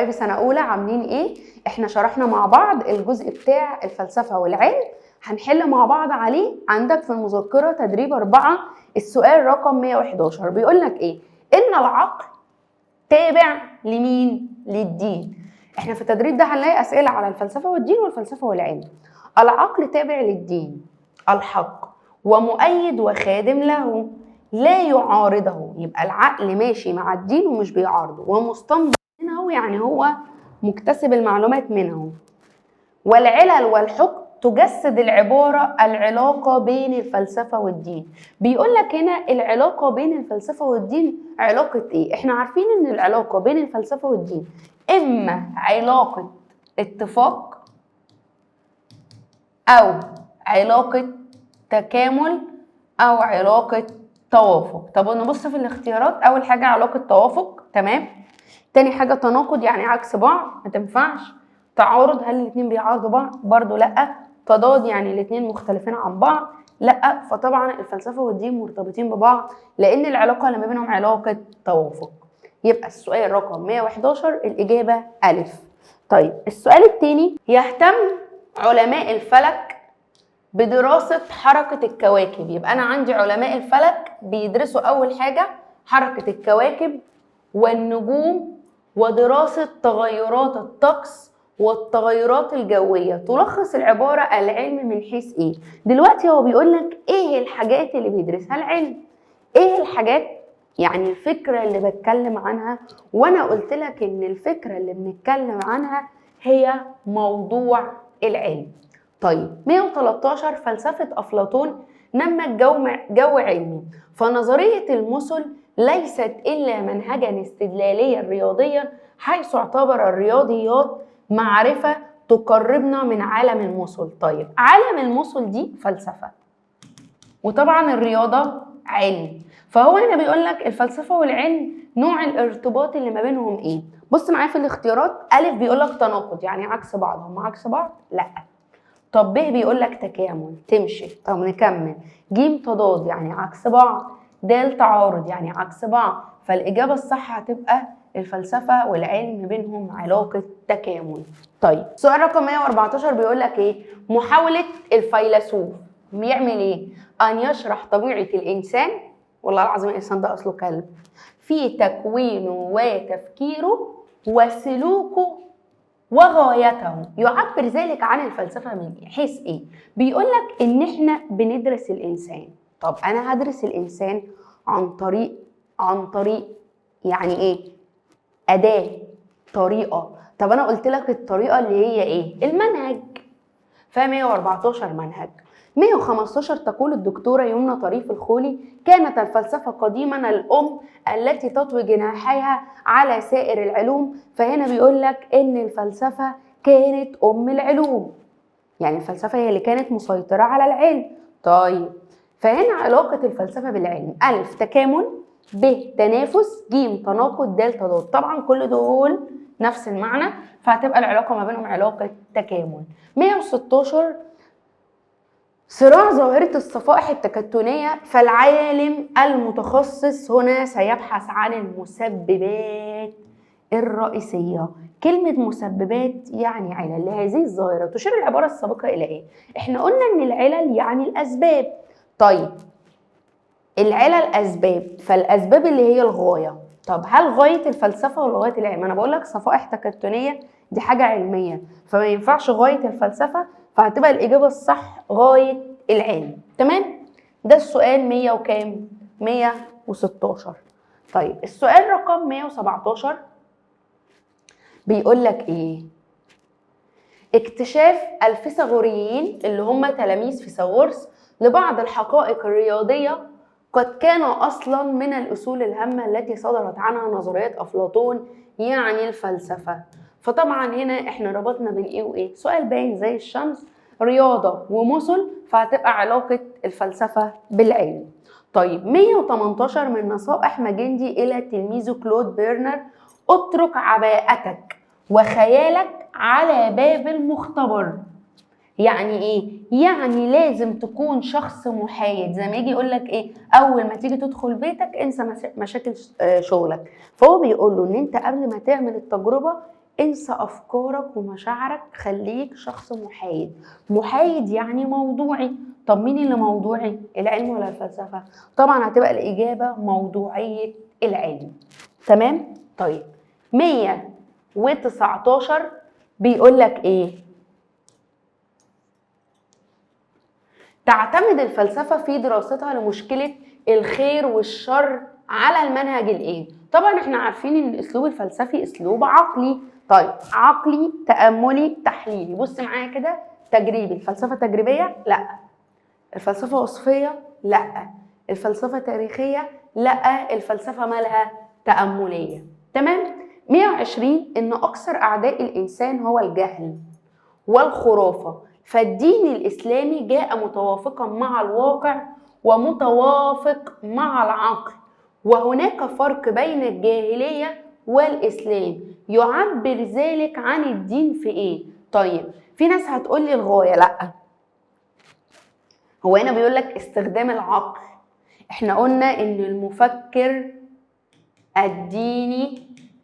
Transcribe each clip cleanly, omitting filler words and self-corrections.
حبايبي سنة أولى عاملين إيه؟ إحنا شرحنا مع بعض الجزء بتاع الفلسفة والعلم، هنحل مع بعض عليه. عندك في المذكرة تدريب 4 السؤال رقم 111 بيقولك إيه؟ إن العقل تابع لمين؟ للدين. إحنا في التدريب ده هنلاقي أسئلة على الفلسفة والدين والفلسفة والعلم. العقل تابع للدين الحق ومؤيد وخادم له لا يعارضه، يبقى العقل ماشي مع الدين ومش بيعارضه، ومستنبط منه يعني هو مكتسب المعلومات منه. والعلل والحكم تجسد العلاقة بين الفلسفة والدين. بيقول لك هنا العلاقة بين الفلسفة والدين علاقة ايه؟ احنا عارفين ان العلاقة بين الفلسفة والدين اما علاقة اتفاق او علاقة تكامل او علاقة توافق. طب نبص في الاختيارات. اول حاجة علاقة توافق، تمام. تاني حاجة تناقض يعني عكس بعض، ما تنفعش. تعارض، هل الاتنين بيعارضوا بعض؟ برضو لا. تضاد يعني الاتنين مختلفين عن بعض، لا. فطبعا الفلسفة والدين مرتبطين ببعض لان العلاقة اللي ما بينهم علاقة توافق. يبقى السؤال رقم 111 الاجابة الف. طيب السؤال التاني، يهتم علماء الفلك بدراسة حركة الكواكب. يبقى أنا عندي علماء الفلك بيدرسوا أول حاجة حركة الكواكب والنجوم ودراسة تغيرات الطقس والتغيرات الجوية. تلخص العبارة العلم من حيث إيه؟ دلوقتي هو بيقولك إيه الحاجات اللي بيدرسها العلم؟ إيه الحاجات؟ يعني الفكرة اللي بتكلم عنها، وأنا قلت لك إن الفكرة اللي بنتكلم عنها هي موضوع العلم. طيب 113 فلسفة أفلاطون نمت جو علمي، فنظرية المثل ليست إلا منهجا استدلاليا رياضيا، حيث اعتبر الرياضيات معرفة تقربنا من عالم المثل. طيب عالم المثل دي فلسفة، وطبعا الرياضة علم. فهو هنا بيقول لك الفلسفة والعلم نوع الارتباط اللي ما بينهم ايه؟ بص معايا في الاختيارات. ألف بيقول لك تناقض يعني عكس بعض، هم عكس بعض؟ لا. طب ب بيقول لك تكامل، تمشي. طب نكمل. ج تضاد يعني عكس بعض. د تعارض يعني عكس بعض. فالإجابة الصح هتبقى الفلسفة والعلم بينهم علاقة تكامل. طيب سؤال رقم 114 بيقول لك ايه؟ محاولة الفيلسوف بيعمل ايه؟ أن يشرح طبيعة الإنسان، والله العظيم الإنسان ده أصله كلب، في تكوينه وتفكيره وسلوكه وغايته. يعبر ذلك عن الفلسفة من حيث ايه؟ بيقول لك ان احنا بندرس الانسان. طب انا هدرس الانسان عن طريق يعني ايه؟ اداة، طريقة. طب انا قلت لك الطريقة اللي هي ايه؟ المنهج. ف 114 منهج. 115 تقول الدكتورة يمنى طريف الخولي كانت الفلسفة قديما الأم التي تطوي جناحيها على سائر العلوم. فهنا بيقول لك إن الفلسفة كانت أم العلوم، يعني الفلسفة هي اللي كانت مسيطرة على العلم. طيب فهنا علاقة الفلسفة بالعلم: ألف تكامل، ب تنافس، ج تناقض، د تضاد. طبعا كل دول نفس المعنى، فهتبقى العلاقة ما بينهم علاقة تكامل. 116 صراع ظاهرة الصفائح التكتلية، فالعالم المتخصص هنا سيبحث عن المسببات الرئيسية. كلمة مسببات يعني علل لهذه الظاهرة. تشير العبارة السابقة إلى إيه؟ إحنا قلنا إن العلل يعني الأسباب. طيب العلل أسباب، فالأسباب اللي هي الغاية. طب هل غاية الفلسفة ولا غاية العلم؟ أنا بقول لك صفائح تكتلية دي حاجة علمية، فما ينفعش غاية الفلسفة، فهتبقى الإجابة الصح غاية العلم. تمام؟ ده السؤال 100 وكام؟ 116. طيب السؤال رقم 117 بيقول لك إيه؟ اكتشاف الفيثاغوريين اللي هم تلاميذ فيثاغورس لبعض الحقائق الرياضية قد كان أصلا من الأصول الهامة التي صدرت عنها نظريات أفلاطون، يعني الفلسفة. فطبعا هنا احنا ربطنا بين ايه وايه؟ سؤال باين زي الشمس، رياضة ومثل، فهتبقى علاقة الفلسفة بالعلم. طيب 118 من نصائح ماجندي إلى تلميذه كلود بيرنر: اترك عباءتك وخيالك على باب المختبر. يعني ايه؟ يعني لازم تكون شخص محايد، زي ما يجي يقول لك ايه؟ اول ما تيجي تدخل بيتك انسى مشاكل شغلك. فهو بيقول له ان انت قبل ما تعمل التجربه انسى افكارك ومشاعرك، خليك شخص محايد. محايد يعني موضوعي. طب مين اللي موضوعي، العلم ولا الفلسفة؟ طبعا هتبقى الاجابة موضوعية العلم. تمام. طيب 119 بيقول لك ايه؟ تعتمد الفلسفة في دراستها لمشكلة الخير والشر على المنهج الايه؟ طبعا احنا عارفين ان الاسلوب الفلسفي اسلوب عقلي. طيب عقلي، تأملي، تحليلي. بص معايا كده، تجريبي. الفلسفة تجريبية؟ لا. الفلسفة وصفية؟ لا. الفلسفة تاريخية؟ لا. الفلسفة مالها؟ تأملية. تمام. 120 ان اكثر اعداء الانسان هو الجهل والخرافة، فالدين الإسلامي جاء متوافقا مع الواقع ومتوافق مع العقل، وهناك فرق بين الجاهلية والإسلام، يعبر ذلك عن الدين في إيه؟ طيب في ناس هتقولي الغاية. لأ، هو هنا بيقولك استخدام العقل. احنا قلنا إن المفكر الديني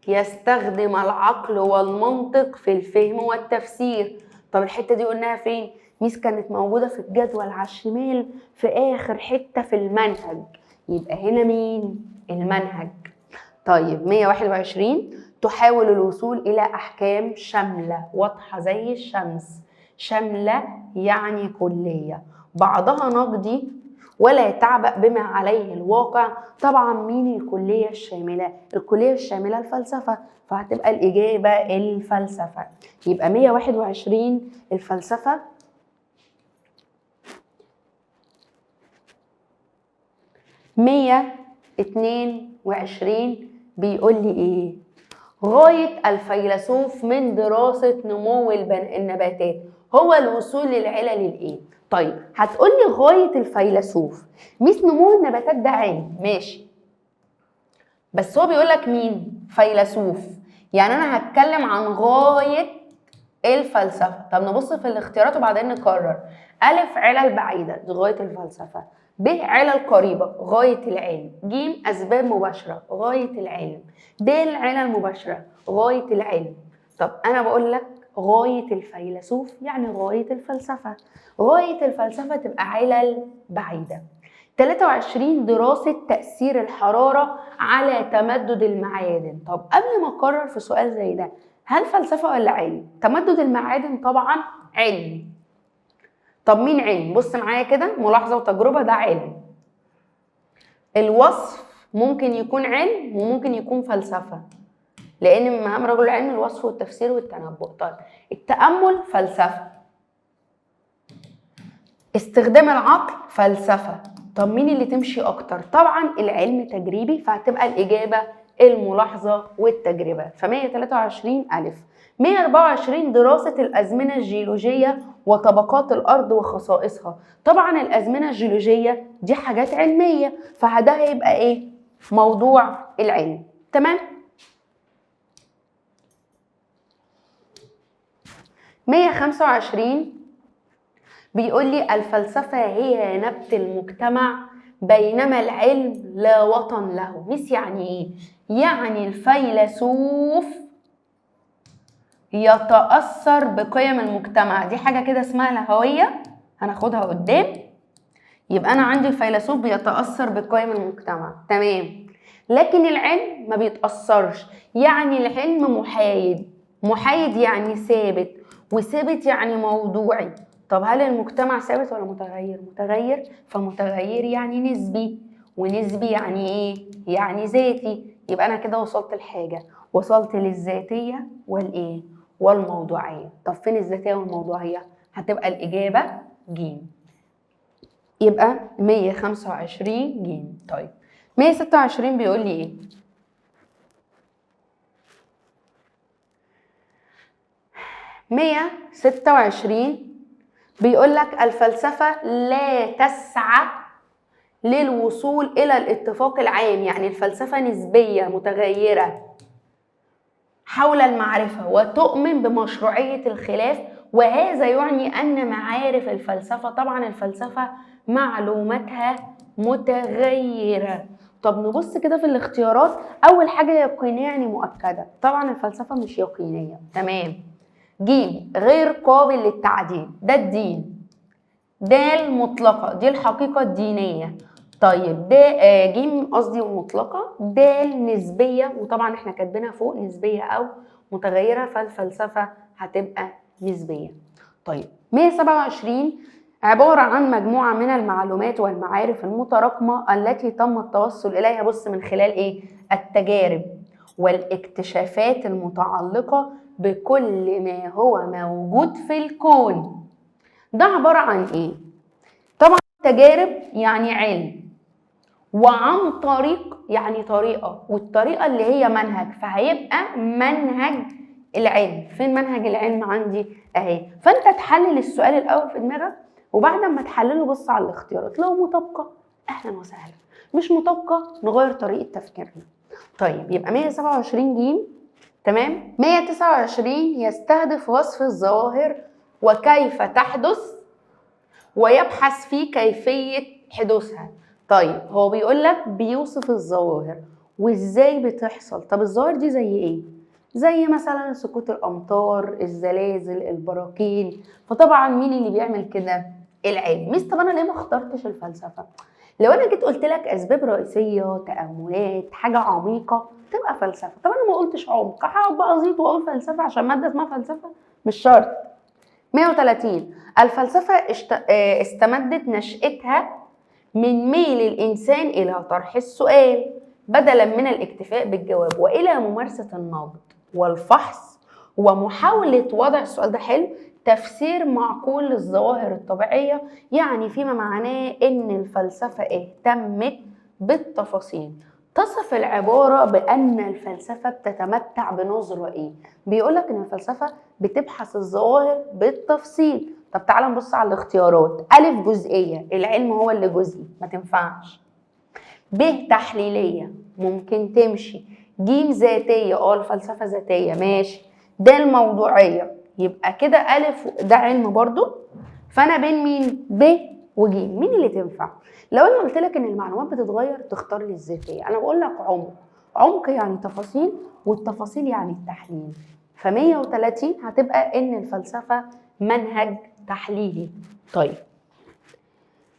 يستخدم العقل والمنطق في الفهم والتفسير. طب الحتة دي قلناها فين؟ ميس كانت موجودة في الجدول على الشمال في آخر حتة في المنهج. يبقى هنا مين؟ المنهج. طيب 121 تحاول الوصول إلى أحكام شاملة واضحة زي الشمس. شاملة يعني كلية، بعضها نقدي ولا يتعبأ بما عليه الواقع. طبعا مين الكلية الشاملة؟ الكلية الشاملة الفلسفة، فهتبقى الإجابة الفلسفة. يبقى 121 الفلسفة. 122 بيقول لي إيه؟ غاية الفيلسوف من دراسة نمو النباتات هو الوصول للعلل الإيه؟ طيب هتقولي غاية الفيلسوف، ميس نمو النباتات ده علم، ماشي، بس هو بيقولك مين؟ فيلسوف. يعني أنا هتكلم عن غاية الفلسفة. طب نبص في الاختيارات وبعدين نكرر. ألف علل بعيدة دي غاية الفلسفة، ب علل قريبة غاية العلم، ج أسباب مباشرة غاية العلم، د علل مباشرة غاية العلم. طب أنا بقول لك غاية الفيلسوف يعني غاية الفلسفة. غاية الفلسفة تبقى علل بعيدة. 23 دراسة تأثير الحرارة على تمدد المعادن. طب قبل ما أقرر في سؤال زي ده، هل فلسفة ولا علم؟ تمدد المعادن طبعا علم. طب مين علم؟ بص معايا كده، ملاحظة وتجربة، ده علم. الوصف ممكن يكون علم وممكن يكون فلسفة، لأن من مهام رجل العلم الوصف والتفسير والتنبؤ. طيب التأمل فلسفة، استخدام العقل فلسفة. طب مين اللي تمشي أكتر؟ طبعا العلم تجريبي، فهتبقى الإجابة الملاحظة والتجربة. ف 123 ألف. 124 دراسة الأزمنة الجيولوجية وطبقات الأرض وخصائصها. طبعا الأزمنة الجيولوجية دي حاجات علمية، فده هيبقى إيه؟ موضوع العلم. تمام؟ 125 بيقول لي الفلسفة هي نبت المجتمع بينما العلم لا وطن له. ميس يعني ايه؟ يعني الفيلسوف يتأثر بقيم المجتمع، دي حاجة كده اسمها الهوية، هناخدها قدام. يبقى أنا عندي الفيلسوف بيتأثر بقيم المجتمع، تمام. لكن العلم ما بيتأثرش، يعني العلم محايد. محايد يعني ثابت، وثابت يعني موضوعي. طب هل المجتمع ثابت ولا متغير؟ متغير، فمتغير يعني نسبي، ونسبي يعني ايه؟ يعني ذاتي. يبقى انا كده وصلت لحاجه، وصلت للذاتيه والايه؟ والموضوعيه. طب فين الذاتيه والموضوعيه؟ هتبقى الاجابه ج. يبقى 125 ج. طيب 126 بيقول لي ايه؟ 126 بيقول لك الفلسفة لا تسعى للوصول إلى الاتفاق العام، يعني الفلسفة نسبية متغيرة حول المعرفة وتؤمن بمشروعية الخلاف، وهذا يعني أن معارف الفلسفة، طبعا الفلسفة معلوماتها متغيرة طب نبص كده في الاختيارات. اول حاجه يقينيه يعني مؤكده، طبعا الفلسفه مش يقينيه، تمام. جيم غير قابل للتعديل، ده الدين. دال مطلقه، دي الحقيقه الدينيه. طيب ده جيم قصدي مطلقه. دال نسبيه، وطبعا احنا كاتبينها فوق نسبيه او متغيره، فالفلسفه هتبقى نسبيه. طيب 127 عبارة عن مجموعة من المعلومات والمعارف المتراكمة التي تم التوصل إليها، بص، من خلال إيه؟ التجارب والاكتشافات المتعلقة بكل ما هو موجود في الكون. ده عبارة عن إيه؟ طبعا تجارب يعني علم، وعن طريق يعني طريقة، والطريقة اللي هي منهج، فهيبقى منهج العلم. فين منهج العلم عندي؟ اهي. فانت تحلل السؤال الاول في دماغك، وبعد ما تحلله بص على الاختيارات، لو مطابقة اهلا وسهلا، مش مطابقة نغير طريقة تفكيرنا. طيب يبقى 127 جيم، تمام. 129 يستهدف وصف الظواهر وكيف تحدث، ويبحث في كيفية حدوثها. طيب هو بيقول لك بيوصف الظواهر وازاي بتحصل. طب الظواهر دي زي ايه؟ زي مثلا سقوط الامطار، الزلازل، البراكين. فطبعا مين اللي بيعمل كده؟ العلم. طب انا ليه ما اخترتش الفلسفه؟ لو انا جيت قلت لك اسباب رئيسيه، تاملات، حاجه عميقه، تبقى فلسفه. طب انا ما قلتش عمق، هقعد بقى ازيد واقول فلسفه عشان ماده اسمها فلسفه؟ مش شرط. 130 الفلسفة استمدت نشأتها من ميل الإنسان إلى طرح السؤال بدلا من الاكتفاء بالجواب، وإلى ممارسة النقد والفحص ومحاولة وضع، السؤال ده حلو، تفسير معقول للظواهر الطبيعية. يعني فيما معناه إن الفلسفة اهتمت بالتفاصيل. تصف العبارة بأن الفلسفة بتتمتع بنظرة إيه؟ بيقولك إن الفلسفة بتبحث الظواهر بالتفصيل. طب تعالى نبص على الاختيارات. ألف جزئية، العلم هو اللي جزئي، ما تنفعش. ب تحليلية، ممكن تمشي. ج ذاتية، الفلسفة ذاتية، ماشي. د الموضوعية، يبقى كده ألف ده علم برضو. فأنا بين مين؟ ب وج، مين اللي تنفع؟ لو أنا قلت لك إن المعلومات بتتغير تختار لي الذاتية. أنا بقول لك عمق، عمق يعني تفاصيل، والتفاصيل يعني التحليل. ف 130 هتبقى إن الفلسفة منهج تحليلي. طيب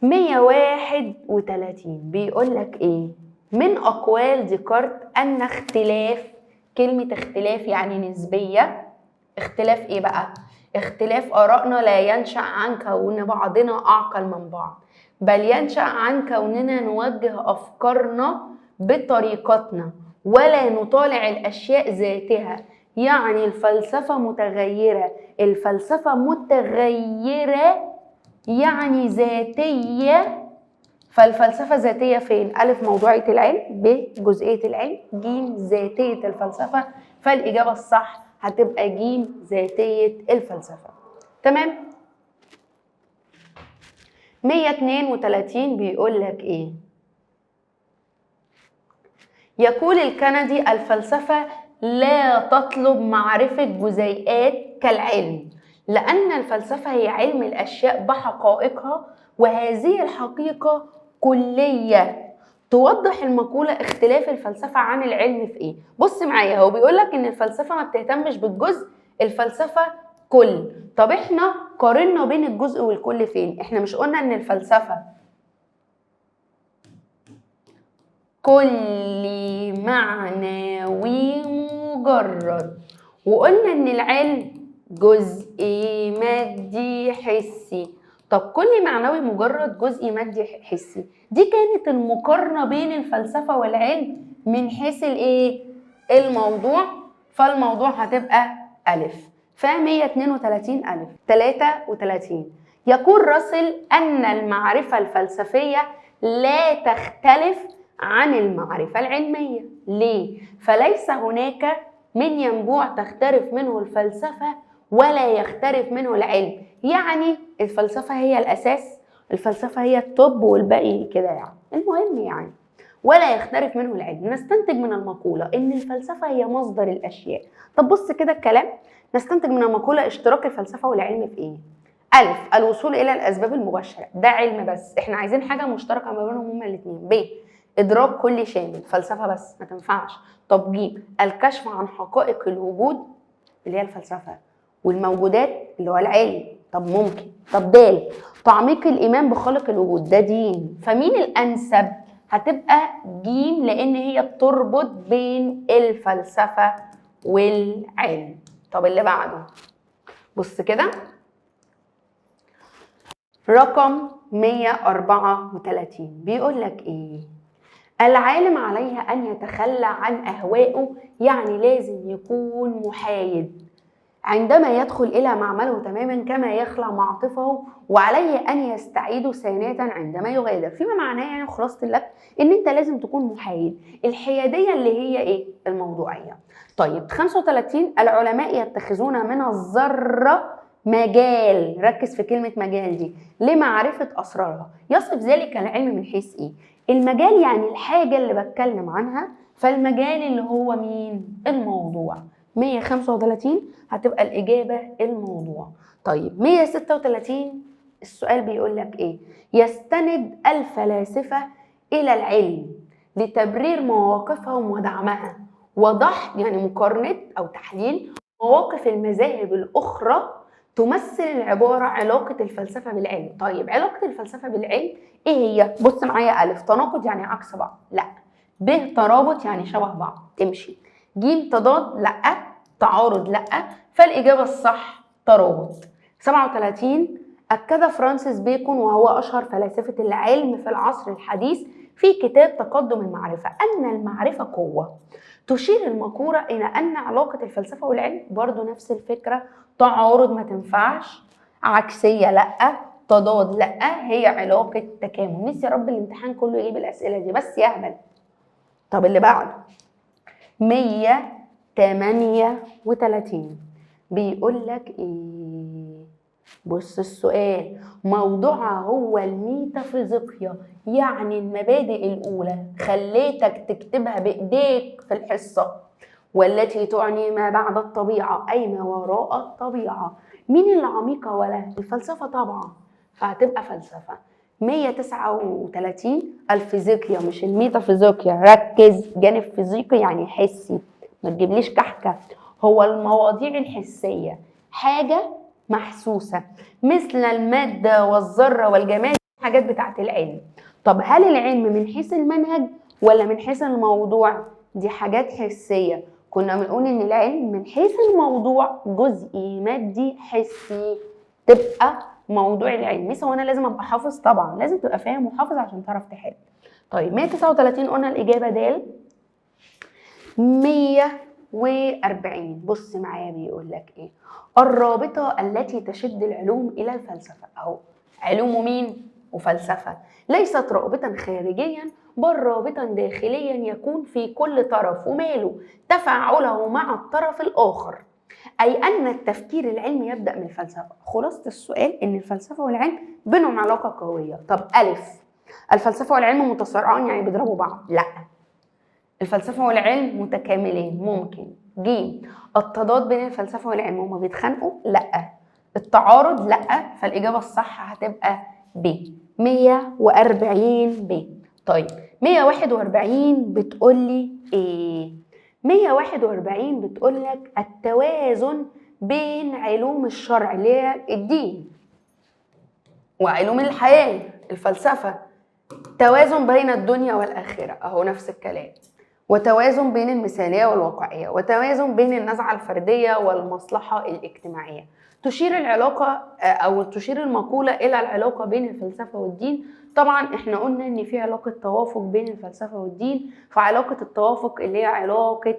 131 بيقول لك ايه؟ من اقوال ديكارت ان اختلاف، كلمة اختلاف يعني نسبية. اختلاف ايه بقى؟ اختلاف آرائنا لا ينشأ عن كون بعضنا اعقل من بعض، بل ينشأ عن كوننا نوجه افكارنا بطريقتنا ولا نطالع الاشياء ذاتها. يعني الفلسفة متغيرة، الفلسفة متغيرة يعني ذاتية. فالفلسفة ذاتية فين؟ ألف موضوعية العلم، ب جزئية العلم، ج ذاتية الفلسفة. فالإجابة الصح هتبقى ج ذاتية الفلسفة. تمام؟ 132 بيقول لك إيه؟ يقول الكندي الفلسفة لا تطلب معرفة جزيئات كالعلم، لأن الفلسفة هي علم الأشياء بحقائقها، وهذه الحقيقة كلية. توضح المقولة اختلاف الفلسفة عن العلم في إيه؟ بص معايا، هو بيقولك إن الفلسفة ما بتهتمش بالجزء، الفلسفة كل. طب إحنا قارنا بين الجزء والكل فين؟ إحنا مش قلنا إن الفلسفة كلي معنوي مجرد، وقلنا ان العلم جزئي مادي حسي. طب كلي معنوي مجرد، جزئي مادي حسي، دي كانت المقارنة بين الفلسفة والعلم من حيث الايه؟ الموضوع. فالموضوع هتبقى ألف. ف 132 ألف. 33 يقول راسل أن المعرفة الفلسفية لا تختلف عن المعرفة العلمية. ليه؟ فليس هناك من ينبوع تختلف منه الفلسفة ولا يختلف منه العلم. يعني الفلسفة هي الأساس، الفلسفة هي الطب، والباقي كده يعني المهم يعني. ولا يختلف منه العلم. نستنتج من المقولة إن الفلسفة هي مصدر الأشياء. طب بص كده الكلام، نستنتج من المقولة اشتراك الفلسفة والعلم في إيه؟ ألف الوصول إلى الأسباب المباشرة، ده علم بس، إحنا عايزين حاجة مشتركة ما بينهم هما الاتنين. ب ادراك كل شامل، فلسفه بس ما تنفعش. طب ج الكشف عن حقائق الوجود اللي هي الفلسفه والموجودات اللي هو العلم، طب ممكن. طب د تعميق الايمان بخالق الوجود، ده دين. فمين الانسب؟ هتبقى ج لان هي بتربط بين الفلسفه والعلم. طب اللي بعده بص كده، رقم 134 بيقول لك ايه؟ العالم عليه ان يتخلى عن اهوائه، يعني لازم يكون محايد عندما يدخل إلى معمله تماما كما يخلع معطفه، وعليه أن يستعيد ثانية عندما يغادر. فيما معناه يعني خلاصة لك إن أنت لازم تكون محايد. الحيادية اللي هي إيه؟ الموضوعية. طيب 35 العلماء يتخذون من الذرة مجال، ركز في كلمة مجال دي، لمعرفة أسرارها. يصف ذلك العلم من حيث إيه؟ المجال يعني الحاجة اللي بتكلم عنها، فالمجال اللي هو مين؟ الموضوع. 135 هتبقى الإجابة الموضوع. طيب 136 السؤال بيقول لك إيه؟ يستند الفلاسفة إلى العلم لتبرير مواقفهم ودعمها، وضح يعني مقارنة أو تحليل مواقف المذاهب الأخرى تمثل العبارة علاقة الفلسفة بالعلم. طيب علاقة الفلسفة بالعلم إيه هي؟ بص معايا، ألف تناقض يعني عكس بعض، لأ. ب ترابط يعني شبه بعض، تمشي. ج تضاد، لأ. تعارض، لأ. فالإجابة الصح ترابط. 37 أكد فرانسيس بيكون وهو أشهر فلاسفة العلم في العصر الحديث في كتاب تقدم المعرفة أن المعرفة قوة. تشير المقولة إلى أن علاقة الفلسفة والعلم برضو نفس الفكرة، تعارض ما تنفعش، عكسية لأ، تضاد لأ، هي علاقة تكامل. نفسي يا رب الامتحان كله يجيب الأسئلة دي بس يهبل. طب اللي بعده 138 بيقول لك ايه؟ بص السؤال، موضوعها هو الميتافيزيقيا، يعني المبادئ الأولى، خليتك تكتبها بإيديك في الحصة، والتي تعني ما بعد الطبيعة أي ما وراء الطبيعة. مين العميقة ولا؟ الفلسفة طبعا، فهتبقى فلسفة. 139 الفيزيقيا مش الميتافيزيقيا، ركز، جانب فيزيقي يعني حسي، ما تجيبليش كحكة. هو المواضيع الحسية، حاجة محسوسة مثل المادة والذرة والجماد، حاجات بتاعت العلم. طب هل العلم من حيث المنهج ولا من حيث الموضوع؟ دي حاجات حسية. كنا بنقول ان العلم من حيث الموضوع جزئي مادي حسي، تبقى موضوع العلم. مثلا وانا لازم ابقى حافظ؟ طبعا لازم تبقى فاهم وحافظ عشان تعرف تحل. طيب 139 قلنا الاجابه د. 140 بص معايا بيقول لك ايه؟ الرابطه التي تشد العلوم الى الفلسفه، اهو علوم مين وفلسفه، ليست رابطا خارجيا بل رابطا داخليا يكون في كل طرف وماله تفاعله مع الطرف الاخر، أي أن التفكير العلمي يبدأ من الفلسفة. خلاصة السؤال إن الفلسفة والعلم بينهم علاقة قوية. طب ألف، الفلسفة والعلم متصارعان يعني بيضربوا بعض؟ لا. الفلسفة والعلم متكاملين؟ ممكن. ج التضاد بين الفلسفة والعلم هما بيتخانقوا؟ لا. التعارض؟ لا. فالإجابة الصح هتبقى ب. 140 ب. طيب 141 بتقولي إيه؟ 141 بتقول لك التوازن بين علوم الشرع اللي هي الدين وعلوم الحياة الفلسفة، توازن بين الدنيا والآخرة أهو نفس الكلام، وتوازن بين المثالية والواقعية، وتوازن بين النزعة الفردية والمصلحة الاجتماعية. تشير العلاقة أو تشير المقولة إلى العلاقة بين الفلسفة والدين. طبعا احنا قلنا ان في علاقة توافق بين الفلسفة والدين، فعلاقة التوافق اللي هي علاقة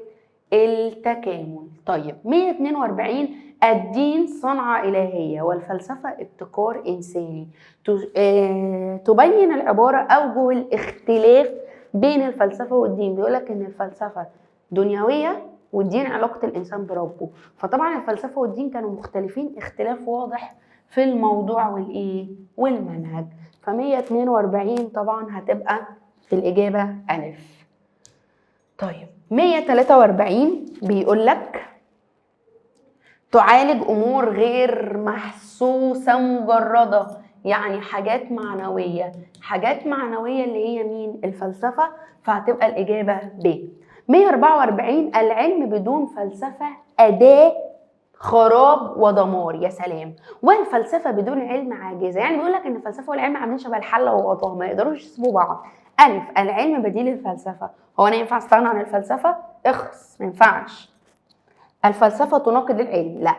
التكامل. طيب 142 الدين صنعة إلهية والفلسفة ابتكار إنساني. تبين العبارة أوجه الاختلاف بين الفلسفة والدين. بيقولك ان الفلسفة دنيوية والدين علاقة الإنسان بربه، فطبعا الفلسفة والدين كانوا مختلفين اختلاف واضح في الموضوع والإيه والمنهج. ف 142 طبعا هتبقى الإجابة ألف. طيب 143 بيقول لك تعالج أمور غير محسوسة مجردة، يعني حاجات معنوية. حاجات معنوية اللي هي مين؟ الفلسفة، فهتبقى الإجابة ب. 144 العلم بدون فلسفة أداة خراب ودمار. يا سلام. والفلسفة بدون علم عاجزة. يعني بيقول لك ان الفلسفة والعلم عاملين شبه الحلة وغطاها، ما يقدروش يسيبوا بعض. ألف العلم بديل الفلسفة. هو أنا ينفع استغنى عن الفلسفة؟ اخص، ما ينفعش. الفلسفة تناقض العلم؟ لا.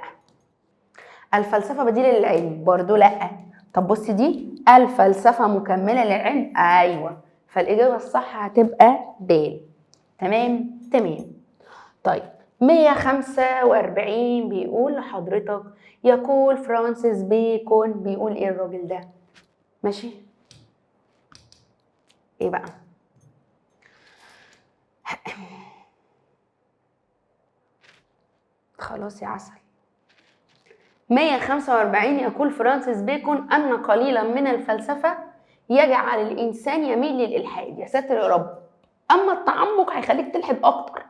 الفلسفة بديل للعلم؟ برضو لا. طب بص دي، الفلسفة مكملة للعلم؟ أيوة. فالإجابة الصح هتبقى د. تمام تمام. طيب 145 بيقول لحضرتك يقول فرانسيس بيكون. بيقول ايه الراجل ده؟ ماشي. ايه بقى؟ خلاص يا عسل. 145 يقول فرانسيس بيكون أن قليلا من الفلسفة يجعل الإنسان يميل للإلحاد. يا ساتر يا رب. أما التعمق هيخليك تلحد أكتر،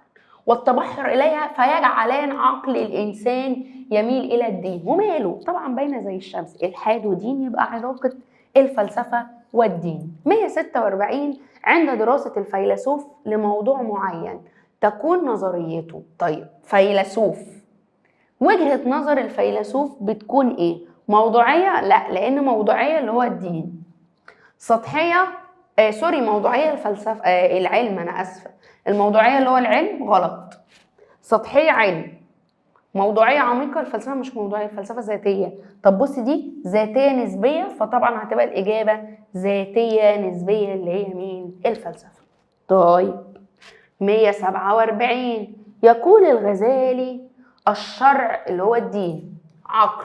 والتبحر إليها فيجعلان عقل الإنسان يميل إلى الدين. وماله؟ طبعا باينة زي الشمس، إلحاد ودين، يبقى علاقة الفلسفة والدين. 146 عند دراسة الفيلسوف لموضوع معين تكون نظريته. طيب فيلسوف، وجهة نظر الفيلسوف بتكون ايه؟ موضوعية؟ لا، لان موضوعية اللي هو الدين. سطحية؟ موضوعية الفلسفة، العلم، انا اسفة. الموضوعية اللي هو العلم غلط. سطحية علم. موضوعية عميقة الفلسفة مش موضوعية، الفلسفة ذاتية. طب بص دي ذاتية نسبية، فطبعا هتبقى الإجابة ذاتية نسبية اللي هي مين؟ الفلسفة. طيب 147 يقول الغزالي الشرع اللي هو الدين عقل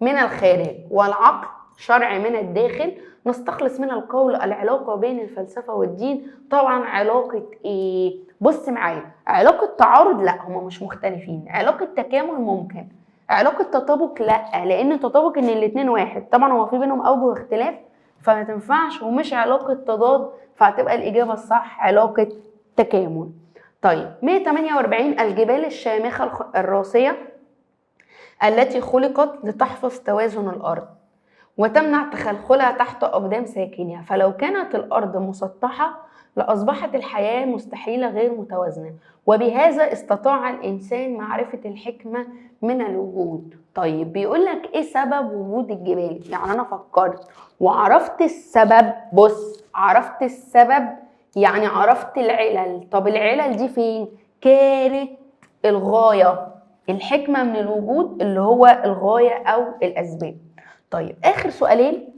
من الخارج، والعقل شرع من الداخل. نستخلص من القول العلاقة بين الفلسفة والدين. طبعا علاقة ايه؟ بص معايا، علاقة تعارض؟ لا، هما مش مختلفين. علاقة تكامل ممكن. علاقة تطابق لا، لان التطابق ان الاتنين واحد. طبعا هو في بينهم اوجه اختلاف فما تنفعش، ومش علاقة تضاد، فهتبقى الإجابة الصح علاقة تكامل. طيب 148 الجبال الشامخة الراسية التي خلقت لتحفظ توازن الأرض وتمنع تخلخلها تحت أقدام ساكنها، فلو كانت الأرض مسطحة لأصبحت الحياة مستحيلة غير متوازنة، وبهذا استطاع الإنسان معرفة الحكمة من الوجود. طيب بيقول لك إيه سبب وجود الجبال؟ يعني أنا فكرت وعرفت السبب. بص، عرفت السبب يعني عرفت العلل. طب العلل دي فين؟ كانت الغاية. الحكمة من الوجود اللي هو الغاية أو الأسباب. طيب آخر سؤالين.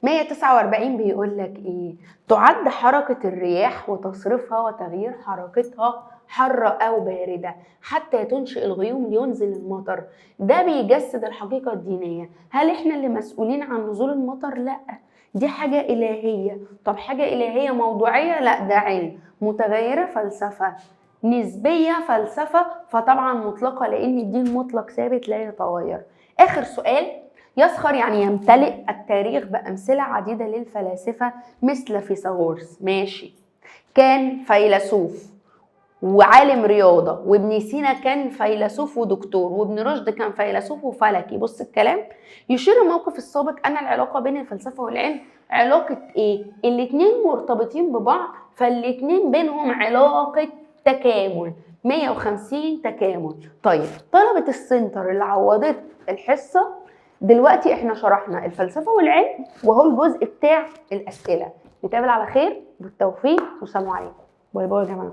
149 بيقول لك إيه؟ تعد حركة الرياح وتصريفها وتغيير حركتها حارة أو باردة حتى تنشئ الغيوم لينزل المطر. ده بيجسد الحقيقة الدينية. هل إحنا اللي مسؤولين عن نزول المطر؟ لأ، دي حاجة إلهية. طب حاجة إلهية موضوعية؟ لأ، ده علم. متغيرة فلسفة. نسبية فلسفة. فطبعا مطلقة لأن الدين مطلق ثابت لا يتغير. آخر سؤال. يسخر يعني يمتلئ التاريخ بأمثلة عديدة للفلاسفة مثل فيثاغورس. ماشي، كان فيلسوف وعالم رياضة، وابن سينا كان فيلسوف ودكتور، وابن رشد كان فيلسوف وفلكي. بص الكلام. يشير الموقف السابق أن العلاقة بين الفلسفة والعلم علاقة إيه؟ الاتنين مرتبطين ببعض، فالاتنين بينهم علاقة تكامل. 150 تكامل. طيب طلبة السنتر اللي عوضت الحصة دلوقتي احنا شرحنا الفلسفة والعلم، وهو الجزء بتاع الأسئلة. نتقابل على خير، بالتوفيق، والسلام عليكم. باي باي يا جماعة.